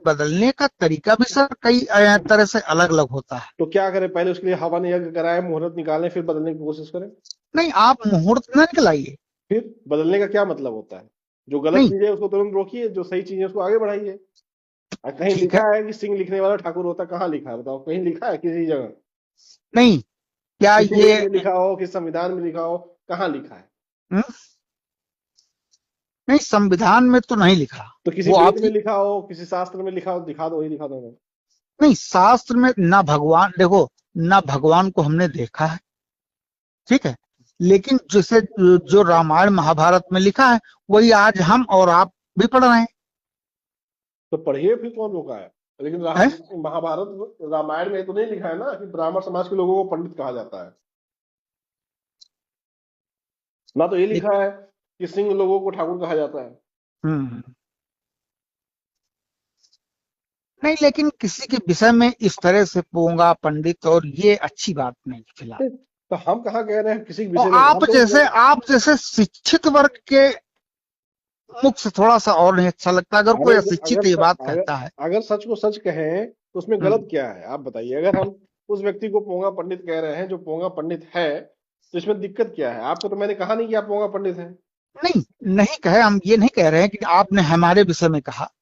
बदलने का तरीका भी सर कई तरह से अलग अलग होता है। तो क्या करें, पहले उसके लिए हवन यज्ञ कराएं, मुहूर्त निकालें, फिर बदलने की कोशिश करें? नहीं, आप मुहूर्त न निकलाइए। फिर बदलने का क्या मतलब होता है? जो गलत नहीं, चीज है उसको तुरंत रोकिए, जो सही चीज है उसको आगे बढ़ाइए। कहीं ठीक है। लिखा है कि सिंह लिखने वाला ठाकुर होता? कहाँ लिखा है बताओ, कहीं लिखा है किसी जगह? नहीं, क्या किसी ये वेद में लिखा हो, किसी संविधान में लिखा हो, कहाँ लिखा है? हम्म, नहीं, संविधान में तो नहीं लिखा। तो किसी वो वेद आप में लिखा हो, किसी शास्त्र में लिखा हो, दिखा दो, वही दिखा दो हमें। नहीं, शास्त्र में ना भगवान देखो, ना भगवान को हमने देखा है, ठीक है, लेकिन जैसे जो रामायण महाभारत में लिखा है वही आज हम और आप भी पढ़ रहे तो पढ़िए, फिर कौन रोका है? लेकिन हैं। महाभारत रामायण में तो नहीं लिखा है ना कि ब्राह्मण समाज के लोगों को पंडित कहा जाता है। ना तो ये ले- लिखा है कि सिंह लोगों को ठाकुर कहा जाता है। हम्म, नहीं, लेकिन किसी के विषय में इस तरह से पोंगा पंडित और ये अच्छी बात नहीं फिलहाल। तो हम कहाँ कह रहे हैं किसी के और विषय में, हम तो आप जैसे शिक्षित वर्ग के मुख से थोड़ा सा और नहीं अच्छा लगता अगर कोई अरे अशिक्षित ये बात कहता है। अगर सच को सच कहें तो उसमें हम्म, गलत क्या है आप बताइए? अगर हम उस व्यक्ति को पोंगा पंडित कह रहे हैं जो पोंगा पंडित है, तो इसमें दिक्कत क्या है? आपको तो मैंने कहा नहीं कि आप पोंगा पंडित हैं। नहीं, नहीं कहे, हम ये नहीं कह रहे हैं कि आपने हमारे विषय में कहा।